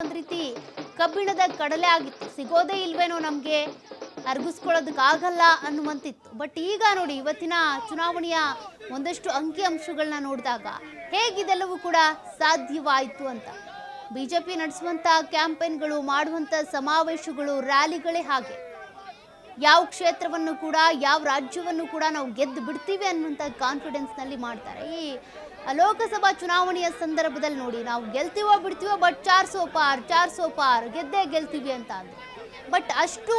ಒಂದು ರೀತಿ ಕಬ್ಬಿಣದ ಕಡಲೆ ಆಗಿತ್ತು. ಸಿಗೋದೇ ಇಲ್ವೇನೋ ನಮಗೆ, ಅರ್ಗಿಸ್ಕೊಳ್ಳೋದಕ್ಕಾಗಲ್ಲ ಅನ್ನುವಂತಿತ್ತು. ಬಟ್ ಈಗ ನೋಡಿ, ಇವತ್ತಿನ ಚುನಾವಣೆಯ ಒಂದಷ್ಟು ಅಂಕಿಅಂಶಗಳನ್ನ ನೋಡಿದಾಗ ಹೇಗಿದೆಲ್ಲವೂ ಕೂಡ ಸಾಧ್ಯವಾಯಿತು ಅಂತ. ಬಿಜೆಪಿ ನಡೆಸುವಂಥ ಕ್ಯಾಂಪೇನ್ಗಳು, ಮಾಡುವಂಥ ಸಮಾವೇಶಗಳು, ರ್ಯಾಲಿಗಳೇ ಹಾಗೆ. ಯಾವ ಕ್ಷೇತ್ರವನ್ನು ಕೂಡ, ಯಾವ ರಾಜ್ಯವನ್ನು ಕೂಡ ನಾವು ಗೆದ್ದು ಬಿಡ್ತೀವಿ ಅನ್ನುವಂಥ ಕಾನ್ಫಿಡೆನ್ಸ್ನಲ್ಲಿ ಮಾಡ್ತಾರೆ. ಈ ಲೋಕಸಭಾ ಚುನಾವಣೆಯ ಸಂದರ್ಭದಲ್ಲಿ ನೋಡಿ, ನಾವು ಗೆಲ್ತೀವೋ ಬಿಡ್ತೀವೋ, ಬಟ್ 400 ಪಾರ್ ಗೆದ್ದೇ ಗೆಲ್ತೀವಿ ಅಂತ ಅಂದ್ರು. ಬಟ್ ಅಷ್ಟು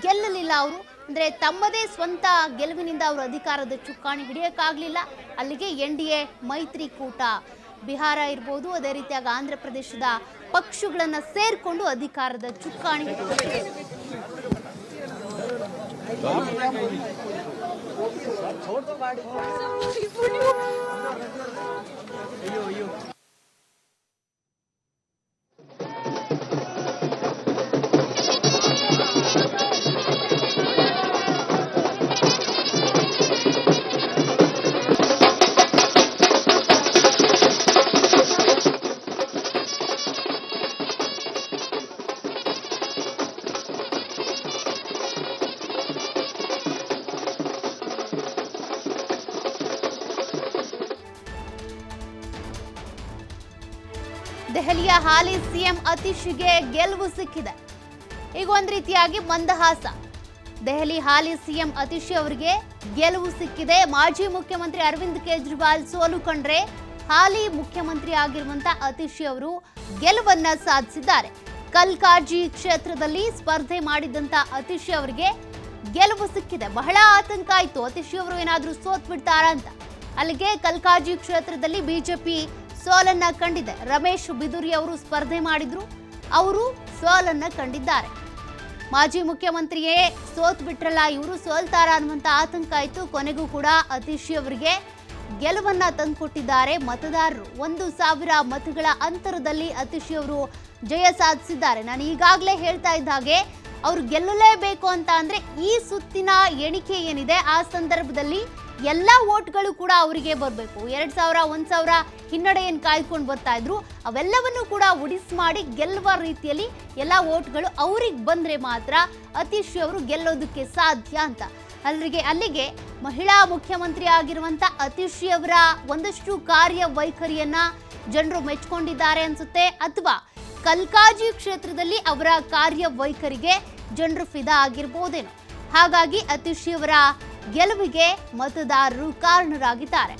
ಗೆಲ್ಲಲಿಲ್ಲ ಅವರು. ಅಂದರೆ ತಮ್ಮದೇ ಸ್ವಂತ ಗೆಲುವಿನಿಂದ ಅವರು ಅಧಿಕಾರದ ಚುಕ್ಕಾಣಿ ಹಿಡಿಯೋಕ್ಕಾಗಲಿಲ್ಲ. ಅಲ್ಲಿಗೆ NDA ಮೈತ್ರಿಕೂಟ, ಬಿಹಾರ ಇರ್ಬೋದು, ಅದೇ ರೀತಿಯಾಗಿ ಆಂಧ್ರ ಪ್ರದೇಶದ ಪಕ್ಷಗಳನ್ನು ಸೇರಿಕೊಂಡು ಅಧಿಕಾರದ ಚುಕ್ಕಾಣಿ ದೆಹಲಿಯ ಹಾಲಿ ಸಿಎಂ ಅತೀಶ್ಗೆ ಗೆಲುವು ಸಿಕ್ಕಿದೆ. ಈಗ ಒಂದು ರೀತಿಯಾಗಿ ಮಂದಹಾಸ. ದೆಹಲಿ ಹಾಲಿ ಸಿಎಂ ಅತೀಶ್ ಅವರಿಗೆ ಗೆಲುವು ಸಿಕ್ಕಿದೆ. ಮಾಜಿ ಮುಖ್ಯಮಂತ್ರಿ ಅರವಿಂದ್ ಕೇಜ್ರಿವಾಲ್ ಸೋಲು ಕಂಡ್ರೆ ಹಾಲಿ ಮುಖ್ಯಮಂತ್ರಿ ಆಗಿರುವಂತ ಅತೀಶ್ ಅವರು ಗೆಲುವನ್ನ ಸಾಧಿಸಿದ್ದಾರೆ. ಕಲ್ಕಾಜಿ ಕ್ಷೇತ್ರದಲ್ಲಿ ಸ್ಪರ್ಧೆ ಮಾಡಿದಂತ ಅತೀಶ್ ಅವರಿಗೆ ಗೆಲುವು ಸಿಕ್ಕಿದೆ. ಬಹಳ ಆತಂಕ ಆಯ್ತು, ಅತೀಶ್ ಅವರು ಏನಾದ್ರೂ ಸೋತ್ ಬಿಡ್ತಾರಾ ಅಂತ. ಅಲ್ಲಿಗೆ ಕಲ್ಕಾಜಿ ಕ್ಷೇತ್ರದಲ್ಲಿ ಬಿಜೆಪಿ ಸೋಲನ್ನ ಕಂಡಿದೆ. ರಮೇಶ್ ಬಿದುರಿ ಅವರು ಸ್ಪರ್ಧೆ ಮಾಡಿದ್ರು, ಅವರು ಸೋಲನ್ನ ಕಂಡಿದ್ದಾರೆ. ಮಾಜಿ ಮುಖ್ಯಮಂತ್ರಿಯೇ ಸೋತ್ ಬಿಟ್ರಲ್ಲ, ಇವರು ಸೋಲ್ತಾರ ಅನ್ನುವಂತ ಆತಂಕ ಆಯ್ತು. ಕೊನೆಗೂ ಕೂಡ ಅತೀಶ್ ಅವರಿಗೆ ಗೆಲುವನ್ನ ತಂದುಕೊಟ್ಟಿದ್ದಾರೆ ಮತದಾರರು. 1000 ಮತಗಳ ಅಂತರದಲ್ಲಿ ಅತೀಶ್ ಅವರು ಜಯ ಸಾಧಿಸಿದ್ದಾರೆ. ನಾನು ಈಗಾಗಲೇ ಹೇಳ್ತಾ ಇದ್ದ ಹಾಗೆ, ಅವ್ರು ಗೆಲ್ಲಲೇಬೇಕು ಅಂತ ಅಂದ್ರೆ ಈ ಸುತ್ತಿನ ಎಣಿಕೆ ಏನಿದೆ, ಆ ಸಂದರ್ಭದಲ್ಲಿ ಎಲ್ಲ ವೋಟ್ಗಳು ಕೂಡ ಅವರಿಗೆ ಬರಬೇಕು. 2000, 1000 ಹಿನ್ನಡೆ ಏನು ಕಾಯ್ಕೊಂಡು ಬರ್ತಾ ಇದ್ರು, ಅವೆಲ್ಲವನ್ನು ಕೂಡ ಉಡಿಸ್ ಮಾಡಿ ಗೆಲ್ಲುವ ರೀತಿಯಲ್ಲಿ ಎಲ್ಲ ವೋಟ್ಗಳು ಅವ್ರಿಗೆ ಬಂದ್ರೆ ಮಾತ್ರ ಅತೀಶ್ ಅವರು ಗೆಲ್ಲೋದಕ್ಕೆ ಸಾಧ್ಯ ಅಂತ. ಅಲ್ಲಿಗೆ ಮಹಿಳಾ ಮುಖ್ಯಮಂತ್ರಿ ಆಗಿರುವಂತ ಅತೀಶ್ ಅವರ ಒಂದಷ್ಟು ಕಾರ್ಯವೈಖರಿಯನ್ನ ಜನರು ಮೆಚ್ಕೊಂಡಿದ್ದಾರೆ ಅನ್ಸುತ್ತೆ, ಅಥವಾ ಕಲ್ಕಾಜಿ ಕ್ಷೇತ್ರದಲ್ಲಿ ಅವರ ಕಾರ್ಯವೈಖರಿಗೆ ಜನರು ಫಿದಾ ಆಗಿರ್ಬೋದೇನೋ. ಹಾಗಾಗಿ ಅತೀಶ್ ಅವರ ಗೆಲುವಿಗೆ ಮತದಾರರು ಕಾರಣರಾಗಿದ್ದಾರೆ.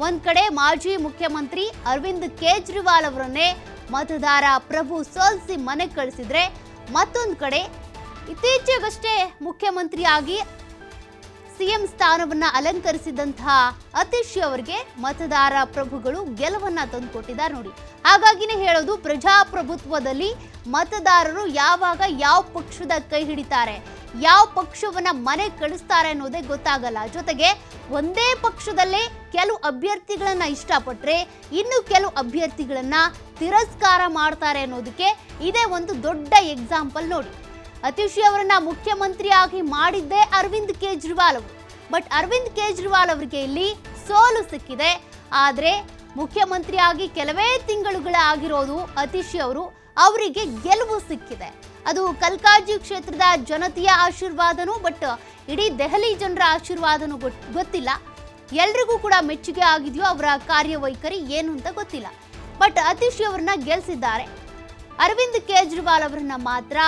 ಒಂದ್ ಕಡೆ ಮಾಜಿ ಮುಖ್ಯಮಂತ್ರಿ ಅರವಿಂದ್ ಕೇಜ್ರಿವಾಲ್ ಅವರನ್ನೇ ಮತದಾರ ಪ್ರಭು ಸೋಲಿಸಿ ಮನೆ ಕಳಿಸಿದ್ರೆ, ಮತ್ತೊಂದು ಕಡೆ ಇತ್ತೀಚೆಗಷ್ಟೇ ಮುಖ್ಯಮಂತ್ರಿಯಾಗಿ ಸಿಎಂ ಸ್ಥಾನವನ್ನ ಅಲಂಕರಿಸಿದಂತಹ ಅತೀಶ್ ಅವರಿಗೆ ಮತದಾರ ಪ್ರಭುಗಳು ಗೆಲುವನ್ನ ತಂದುಕೊಟ್ಟಿದ್ದಾರೆ ನೋಡಿ. ಹಾಗಾಗಿನೇ ಹೇಳೋದು, ಪ್ರಜಾಪ್ರಭುತ್ವದಲ್ಲಿ ಮತದಾರರು ಯಾವಾಗ ಯಾವ ಪಕ್ಷದ ಕೈ ಹಿಡಿತಾರೆ, ಯಾವ ಪಕ್ಷವನ್ನ ಮನೆ ಕಳಿಸ್ತಾರೆ ಅನ್ನೋದೇ ಗೊತ್ತಾಗಲ್ಲ. ಜೊತೆಗೆ ಒಂದೇ ಪಕ್ಷದಲ್ಲೇ ಕೆಲವು ಅಭ್ಯರ್ಥಿಗಳನ್ನ ಇಷ್ಟಪಟ್ರೆ ಇನ್ನು ಕೆಲವು ಅಭ್ಯರ್ಥಿಗಳನ್ನ ತಿರಸ್ಕಾರ ಮಾಡ್ತಾರೆ ಅನ್ನೋದಕ್ಕೆ ಇದೇ ಒಂದು ದೊಡ್ಡ ಎಕ್ಸಾಂಪಲ್ ನೋಡಿ. ಅತೀಶ್ ಅವರನ್ನ ಮುಖ್ಯಮಂತ್ರಿಯಾಗಿ ಮಾಡಿದ್ದೇ ಅರವಿಂದ್ ಕೇಜ್ರಿವಾಲ್ ಅವರು. ಬಟ್ ಅರವಿಂದ್ ಕೇಜ್ರಿವಾಲ್ ಅವರಿಗೆ ಇಲ್ಲಿ ಸೋಲು ಸಿಕ್ಕಿದೆ. ಆದ್ರೆ ಮುಖ್ಯಮಂತ್ರಿಯಾಗಿ ಕೆಲವೇ ತಿಂಗಳುಗಳ ಆಗಿರೋದು ಅತೀಶ್ ಅವರಿಗೆ ಗೆಲುವು ಸಿಕ್ಕಿದೆ. ಅದು ಕಲ್ಕಾಜಿ ಕ್ಷೇತ್ರದ ಜನತೆಯ ಆಶೀರ್ವಾದನೂ, ಬಟ್ ಇಡೀ ದೆಹಲಿ ಜನರ ಆಶೀರ್ವಾದನೂ ಗೊತ್ತಿಲ್ಲ. ಎಲ್ರಿಗೂ ಕೂಡ ಮೆಚ್ಚುಗೆ ಆಗಿದೆಯೋ ಅವರ ಕಾರ್ಯವೈಖರಿ ಏನು ಅಂತ ಗೊತ್ತಿಲ್ಲ. ಬಟ್ ಅತೀಶ್ ಅವರನ್ನ ಗೆಲ್ಸಿದ್ದಾರೆ, ಅರವಿಂದ್ ಕೇಜ್ರಿವಾಲ್ ಅವರನ್ನ ಮಾತ್ರ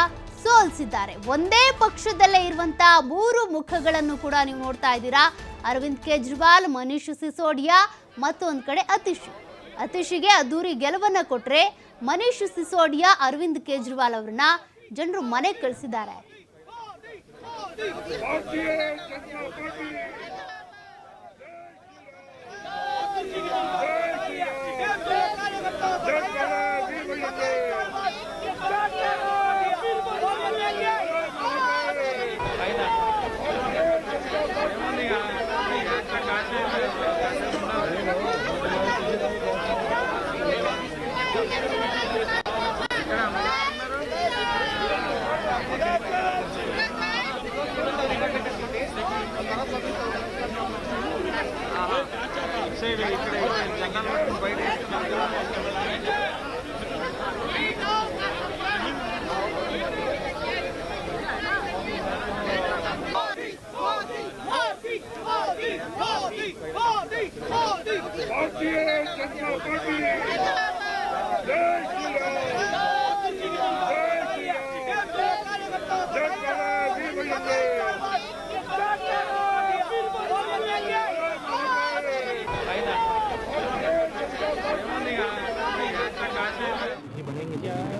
ಸೋಲಿಸಿದ್ದಾರೆ. ಒಂದೇ ಪಕ್ಷದಲ್ಲೇ ಇರುವಂತ 3 ಮುಖಗಳನ್ನು ಕೂಡ ನೀವು ನೋಡ್ತಾ ಇದ್ದೀರಾ. ಅರವಿಂದ್ ಕೇಜ್ರಿವಾಲ್, ಮನೀಶ್ ಸಿಸೋಡಿಯಾ, ಮತ್ತೊಂದು ಕಡೆ ಅತೀಶ್ಗೆ ಅದ್ದೂರಿ ಗೆಲುವನ್ನ ಕೊಟ್ರೆ, ಮನೀಶ್ ಸಿಸೋಡಿಯಾ, ಅರವಿಂದ್ ಕೇಜ್ರಿವಾಲ್ ಅವರನ್ನ ಜನರು ಮನೆ ಕಳಿಸಿದ್ದಾರೆ.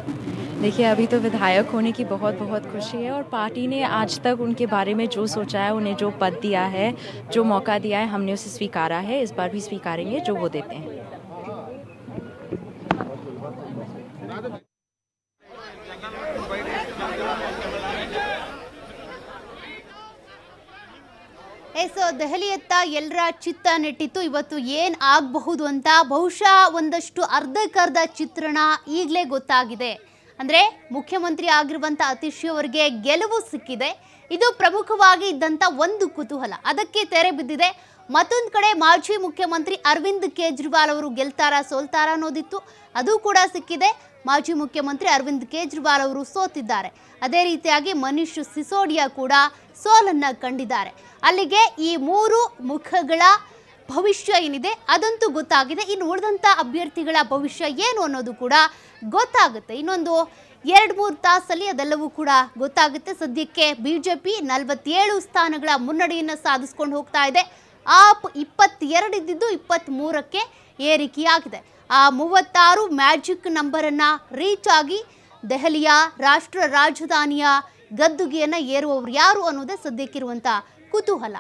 देखिए, अभी तो विधायक होने की बहुत-बहुत खुशी है और पार्टी ने आज तक उनके बारे में जो सोचा है, उन्हें जो पद दिया है, जो मौका दिया है, हमने उसे स्वीकारा है। इस बार भी स्वीकारेंगे जो वो देते हैं। ಎಸ್ ದೆಹಲಿಯತ್ತ ಎಲ್ಲರ ಚಿತ್ತ ನೆಟ್ಟಿತ್ತು. ಇವತ್ತು ಏನು ಆಗಬಹುದು ಅಂತ ಬಹುಶಃ ಒಂದಷ್ಟು ಅರ್ಧಕ್ಕರ್ಧ ಚಿತ್ರಣ ಈಗಲೇ ಗೊತ್ತಾಗಿದೆ. ಅಂದರೆ ಮುಖ್ಯಮಂತ್ರಿ ಆಗಿರುವಂಥ ಅತಿಶಿ ಅವರಿಗೆ ಗೆಲುವು ಸಿಕ್ಕಿದೆ. ಇದು ಪ್ರಮುಖವಾಗಿ ಇದ್ದಂಥ ಒಂದು ಕುತೂಹಲ, ಅದಕ್ಕೆ ತೆರೆ ಬಿದ್ದಿದೆ. ಮತ್ತೊಂದು ಕಡೆ ಮಾಜಿ ಮುಖ್ಯಮಂತ್ರಿ ಅರವಿಂದ್ ಕೇಜ್ರಿವಾಲ್ ಅವರು ಗೆಲ್ತಾರಾ ಸೋಲ್ತಾರಾ ಅನ್ನೋದಿತ್ತು, ಅದು ಕೂಡ ಸಿಕ್ಕಿದೆ. ಮಾಜಿ ಮುಖ್ಯಮಂತ್ರಿ ಅರವಿಂದ್ ಕೇಜ್ರಿವಾಲ್ ಅವರು ಸೋತಿದ್ದಾರೆ. ಅದೇ ರೀತಿಯಾಗಿ ಮನೀಶ್ ಸಿಸೋಡಿಯಾ ಕೂಡ ಸೋಲನ್ನು ಕಂಡಿದ್ದಾರೆ. ಅಲ್ಲಿಗೆ ಈ ಮೂರು ಮುಖಗಳ ಭವಿಷ್ಯ ಏನಿದೆ ಅದಂತೂ ಗೊತ್ತಾಗಿದೆ. ಇನ್ನು ಉಳಿದಂಥ ಅಭ್ಯರ್ಥಿಗಳ ಭವಿಷ್ಯ ಏನು ಅನ್ನೋದು ಕೂಡ ಗೊತ್ತಾಗುತ್ತೆ. ಇನ್ನೊಂದು 2-3 ತಾಸಲ್ಲಿ ಅದೆಲ್ಲವೂ ಕೂಡ ಗೊತ್ತಾಗುತ್ತೆ. ಸದ್ಯಕ್ಕೆ ಬಿಜೆಪಿ 47 ಸ್ಥಾನಗಳ ಮುನ್ನಡೆಯನ್ನು ಸಾಧಿಸ್ಕೊಂಡು ಹೋಗ್ತಾ ಇದೆ. ಆಪ್ 22 ಇದ್ದಿದ್ದು 23ಕ್ಕೆ ಏರಿಕೆಯಾಗಿದೆ. ಆ 36 ಮ್ಯಾಜಿಕ್ ನಂಬರನ್ನು ರೀಚ್ ಆಗಿ ದೆಹಲಿಯ ರಾಷ್ಟ್ರ ರಾಜಧಾನಿಯ ಗದ್ದುಗೆಯನ್ನು ಏರುವವರು ಯಾರು ಅನ್ನೋದೇ ಸದ್ಯಕ್ಕಿರುವಂಥ ಕುತೂಹಲ.